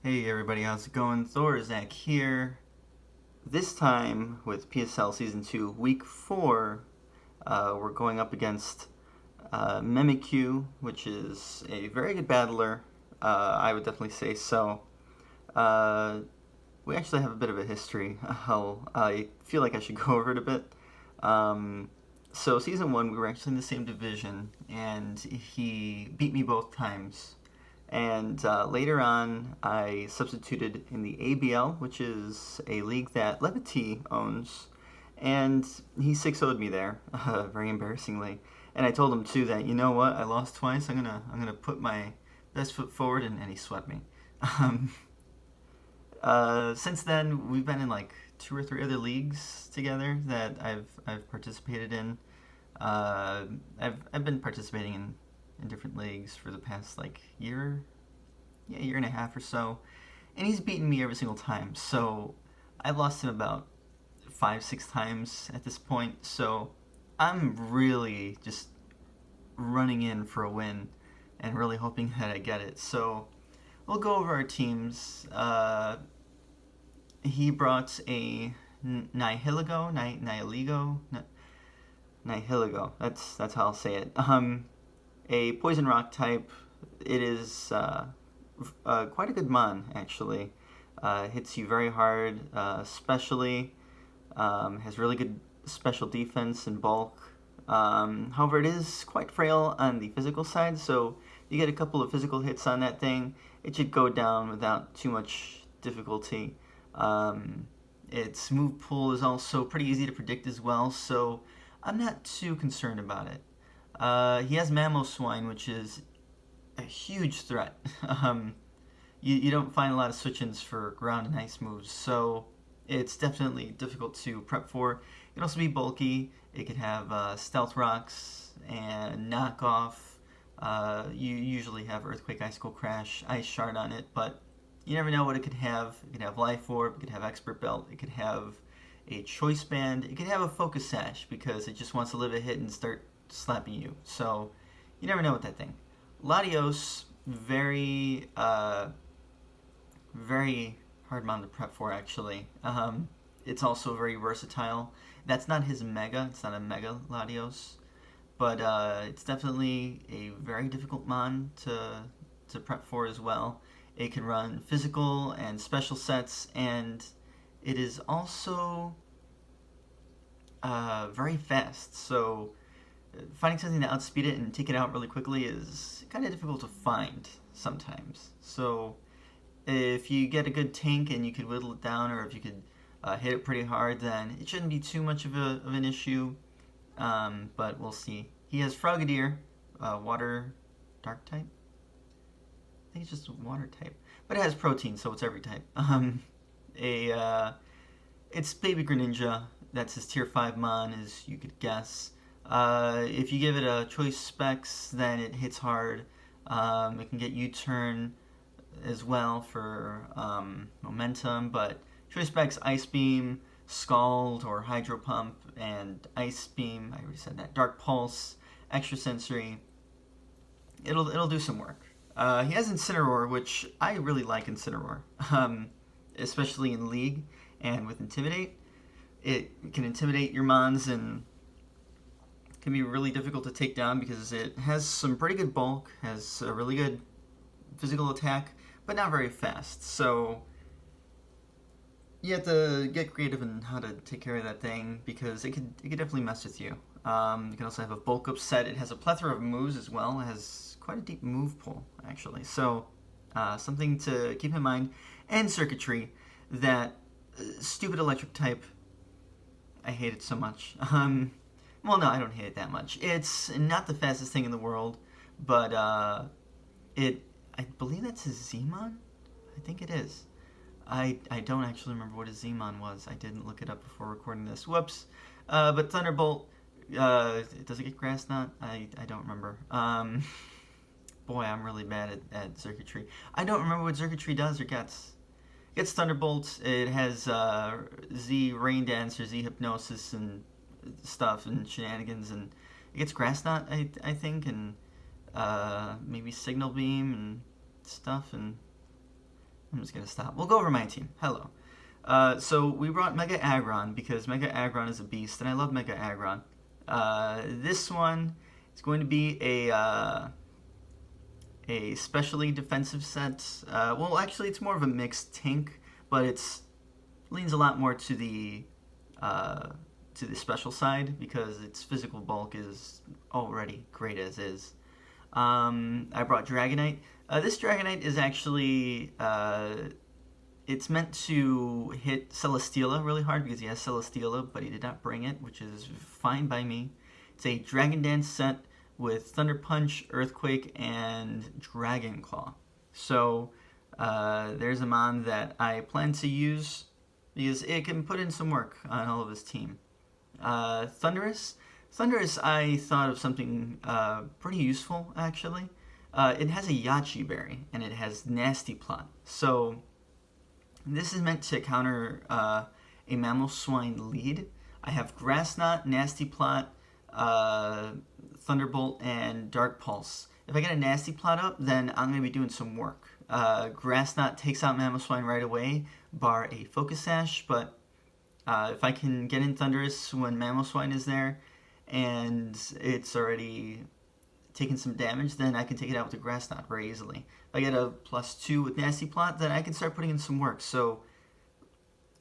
Hey everybody, how's it going? Zach here. This time with PSL Season 2, Week 4, we're going up against Mimikyu, which is a very good battler. I would definitely say so. Uh, we actually have a bit of a history. I feel like I should go over it a bit. Um, so, Season 1, we were actually in the same division, and he beat me both times. And later on, I substituted in the ABL, which is a league that Levity owns, and he 6-0'd me there, very embarrassingly. And I told him too that, you know what, I lost twice. I'm gonna put my best foot forward, and he swept me. Um, since then, we've been in like two or three other leagues together that I've participated in. Uh, I've been participating in different leagues for the past like year and a half or so, and he's beaten me every single time. So I've lost him about 5, 6 times at this point. So I'm really just running in for a win and really hoping that I get it. So we'll go over our teams. He brought a Nihiligo. That's how I'll say it. A poison rock type. It is quite a good mon actually. Hits you very hard, especially. Has really good special defense and bulk. However, it is quite frail on the physical side, so you get a couple of physical hits on that thing, it should go down without too much difficulty. Its move pool is also pretty easy to predict as well, so I'm not too concerned about it. He has Mamoswine, which is a huge threat. You don't find a lot of switch-ins for ground and ice moves, so it's definitely difficult to prep for. It can also be bulky. It could have stealth rocks and knockoff. You usually have Earthquake, Icicle Crash, Ice Shard on it, but you never know what it could have. It could have Life Orb, it could have Expert Belt, it could have a Choice Band, it could have a Focus Sash because it just wants to live a hit and start slapping you. So you never know with that thing. Latios, very hard mon to prep for actually. It's also very versatile. That's not his mega. It's not a mega Latios, but it's definitely a very difficult mon to prep for as well. It can run physical and special sets, and it is also very fast. So finding something to outspeed it and take it out really quickly is kind of difficult to find sometimes. So if you get a good tank and you could whittle it down, or if you could hit it pretty hard, then it shouldn't be too much of an issue. But we'll see. He has Frogadier, water dark type. I think it's just water type, but it has protein, so it's every type. It's Baby Greninja. That's his tier 5 mon, as you could guess. If you give it a choice specs, then it hits hard. It can get U-turn as well for momentum, but choice specs Ice Beam, Scald, or Hydro Pump, and Ice Beam. I already said that. Dark Pulse, Extra Sensory. It'll do some work. He has Incineroar, which I really like Incineroar, especially in League and with Intimidate. It can intimidate your mons and can be really difficult to take down because it has some pretty good bulk, has a really good physical attack, but not very fast. So you have to get creative in how to take care of that thing because it could definitely mess with you. You can also have a bulk up set. It has a plethora of moves as well. It has quite a deep move pool actually. So something to keep in mind. And circuitry, that stupid electric type. I hate it so much. Well, no, I don't hate it that much. It's not the fastest thing in the world, but I believe that's his Zmon? I think it is. I don't actually remember what his Zmon was. I didn't look it up before recording this. Whoops. But Thunderbolt, does it get Grass Knot? I don't remember. Boy, I'm really bad at circuitry. I don't remember what circuitry does or gets. It gets Thunderbolt. It has Z Rain Dance or Z Hypnosis and stuff and shenanigans, and it gets Grass Knot, I think, and maybe Signal Beam and stuff, and I'm just gonna stop. We'll go over my team. Hello. So we brought Mega Aggron because Mega Aggron is a beast, and I love Mega Aggron. This one is going to be a specially defensive set. Well, actually, it's more of a mixed tank, but it's leans a lot more to the special side because its physical bulk is already great as is. I brought Dragonite. This Dragonite is actually it's meant to hit Celesteela really hard because he has Celesteela, but he did not bring it, which is fine by me. It's a Dragon Dance set with Thunder Punch, Earthquake, and Dragon Claw. So there's a mon that I plan to use because it can put in some work on all of his team. Thundurus. Thundurus, I thought of something pretty useful, actually. It has a Yachi Berry, and it has Nasty Plot. So this is meant to counter a Mamoswine lead. I have Grass Knot, Nasty Plot, Thunderbolt, and Dark Pulse. If I get a Nasty Plot up, then I'm going to be doing some work. Grass Knot takes out Mamoswine right away, bar a Focus Sash, but if I can get in Thundurus when Mamoswine is there, and it's already taking some damage, then I can take it out with the Grass Knot very easily. If I get a +2 with Nasty Plot, then I can start putting in some work. So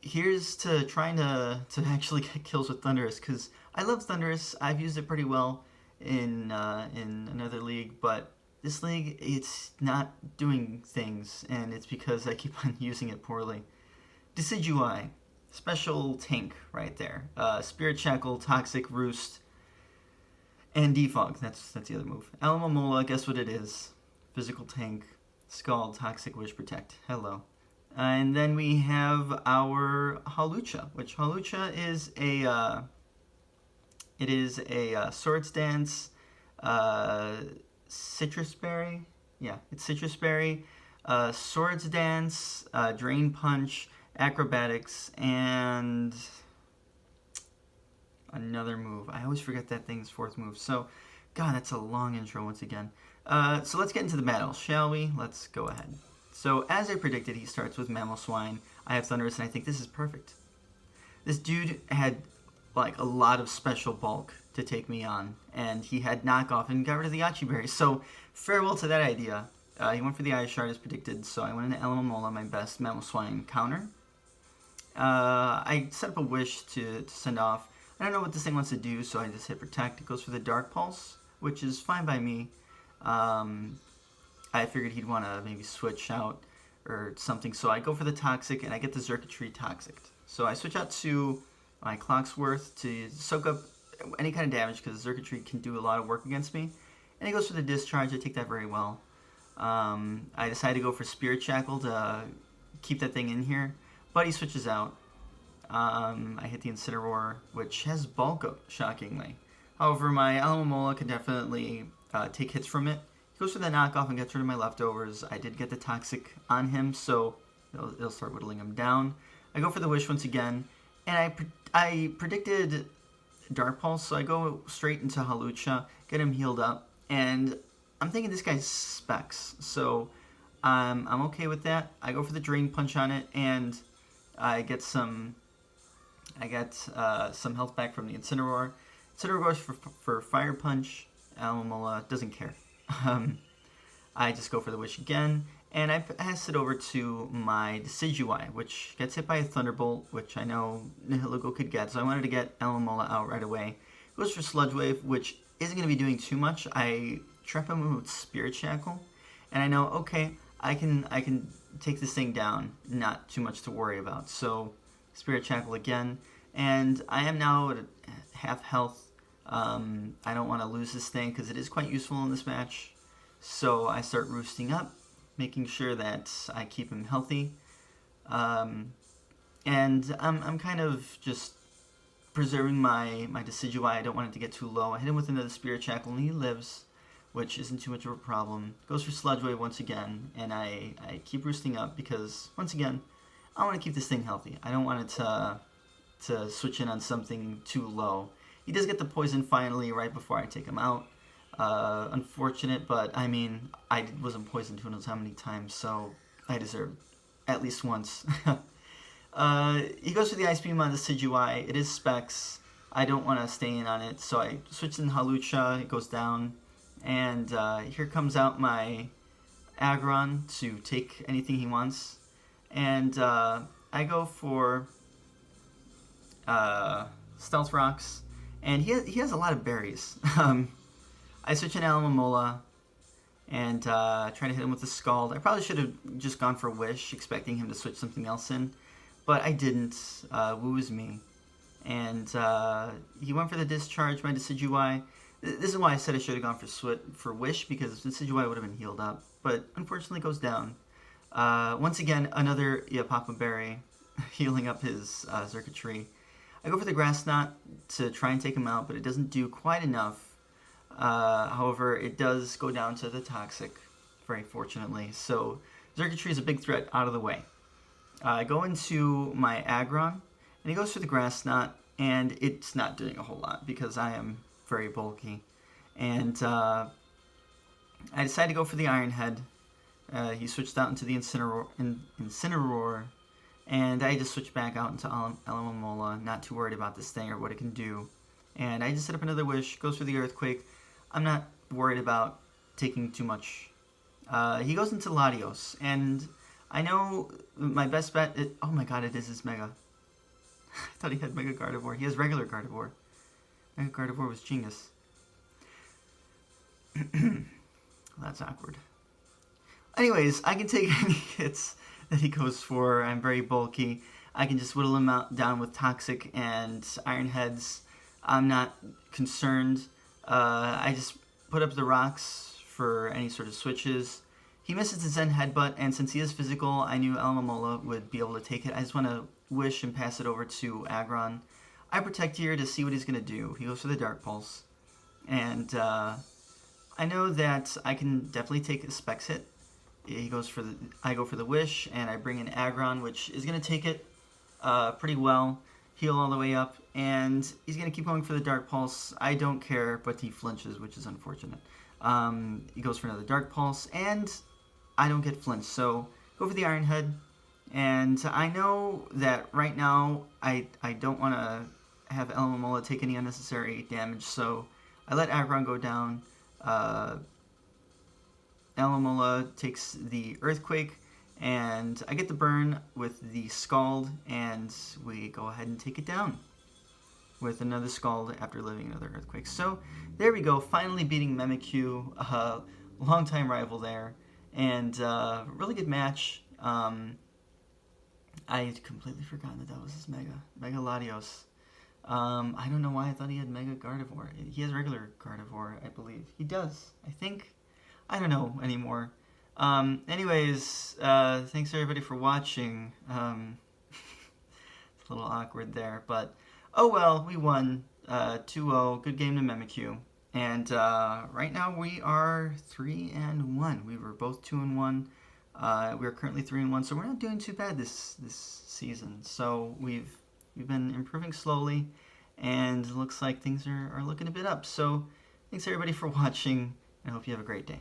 here's to trying to actually get kills with Thundurus, because I love Thundurus. I've used it pretty well in another league, but this league, it's not doing things, and it's because I keep on using it poorly. Decidueye, special tank right there. Spirit Shackle, Toxic Roost, and Defog. That's the other move. Alamomola, guess what it is? Physical tank. Scald, Toxic Wish, Protect. Hello. And then we have our Hawlucha, which Hawlucha is a Swords Dance, Citrus Berry. Yeah, it's Citrus Berry, Swords Dance, Drain Punch, Acrobatics, and another move. I always forget that thing's fourth move. So, God, that's a long intro once again. So let's get into the battle, shall we? Let's go ahead. So, as I predicted, he starts with Mamoswine. I have Thundurus, and I think this is perfect. This dude had, like, a lot of special bulk to take me on, and he had knockoff and got rid of the Yachi Berry. So, farewell to that idea. He went for the Ice Shard as predicted, so I went into Alamomola, my best Mamoswine counter. I set up a Wish to send off. I don't know what this thing wants to do, so I just hit Protect. It goes for the Dark Pulse, which is fine by me. I figured he'd want to maybe switch out or something, so I go for the Toxic, and I get the Xurkitree Toxic. So I switch out to my Clocksworth to soak up any kind of damage, because Xurkitree can do a lot of work against me. And he goes for the Discharge. I take that very well. I decide to go for Spirit Shackle to keep that thing in here, but he switches out. I hit the Incineroar, which has bulk up, shockingly. However, my Alamomola can definitely take hits from it. He goes for the knockoff and gets rid of my leftovers. I did get the Toxic on him, so it'll start whittling him down. I go for the Wish once again, and I predicted Dark Pulse, so I go straight into Hawlucha, get him healed up, and I'm thinking this guy's specs, so I'm okay with that. I go for the Drain Punch on it, and I get some health back from the Incineroar. Incineroar goes for Fire Punch. Alamomola doesn't care. I just go for the Wish again, and I pass it over to my Decidueye, which gets hit by a Thunderbolt, which I know Nihilego could get, so I wanted to get Alamomola out right away. Goes for Sludge Wave, which isn't going to be doing too much. I trap him with Spirit Shackle, and I know, okay, I can take this thing down, not too much to worry about. So Spirit Shackle again, and I am now at half health. I don't want to lose this thing because it is quite useful in this match. So I start roosting up, making sure that I keep him healthy. And I'm kind of just preserving my Decidueye. I don't want it to get too low. I hit him with another Spirit Shackle, and he lives, which isn't too much of a problem. Goes for Sludge Wave once again, and I keep roosting up because, once again, I want to keep this thing healthy. I don't want it to switch in on something too low. He does get the poison finally right before I take him out. Unfortunate, but I mean, I wasn't poisoned who knows how many times, so I deserve at least once. He goes for the Ice Beam on the Decidueye. It is Specs. I don't want to stay in on it, so I switch in Halucha. It goes down. And here comes out my Aggron to take anything he wants. And I go for Stealth Rocks. And he has a lot of berries. I switch in Alamomola and try to hit him with the Scald. I probably should have just gone for Wish, expecting him to switch something else in. But I didn't. Woo is me. And he went for the Discharge, my Decidueye. This is why I said I should have gone for Wish, because Decidueye would have been healed up. But unfortunately goes down. Once again, another Papa Berry healing up his Circuitry. I go for the Grass Knot to try and take him out, but it doesn't do quite enough. However, it does go down to the Toxic, very fortunately. So Circuitry is a big threat out of the way. I go into my Aggron, and he goes for the Grass Knot, and it's not doing a whole lot because I am very bulky. And I decide to go for the Iron Head. He switched out into the Incineroar, and I just switched back out into Alamomola, not too worried about this thing or what it can do. And I just set up another Wish, goes for the Earthquake. I'm not worried about taking too much. He goes into Latios, and I know my best bet... oh my god, it is his Mega. I thought he had Mega Gardevoir. He has regular Gardevoir. Mega Gardevoir was genius. That's awkward. Anyways, I can take any hits that he goes for. I'm very bulky. I can just whittle him down with Toxic and Iron Heads. I'm not concerned. I just put up the rocks for any sort of switches. He misses the Zen Headbutt, and since he is physical, I knew Alamomola would be able to take it. I just want to Wish and pass it over to Aggron. I Protect here to see what he's going to do. He goes for the Dark Pulse. And I know that I can definitely take a Specs hit. I go for the Wish, and I bring in Aggron, which is going to take it pretty well. Heal all the way up, and he's going to keep going for the Dark Pulse. I don't care, but he flinches, which is unfortunate. He goes for another Dark Pulse, and I don't get flinched, so go for the Iron Head. And I know that right now I don't want to have Alamomola take any unnecessary damage, so I let Aggron go down. Alamomola takes the Earthquake, and I get the burn with the Scald, and we go ahead and take it down with another Scald after living another Earthquake. So there we go, finally beating Mimikyu, a long-time rival there, and really good match. I had completely forgotten that was his Mega Latios. I don't know why I thought he had Mega Gardevoir. He has regular Gardevoir, I believe. He does, I think. I don't know anymore. Anyways, thanks everybody for watching. It's a little awkward there, but oh well, we won 2-0. Good game to Mimikyu. And right now we are 3-1. We were both 2-1. We are currently 3-1, so we're not doing too bad this season. So we've been improving slowly, and it looks like things are looking a bit up. So thanks everybody for watching, and I hope you have a great day.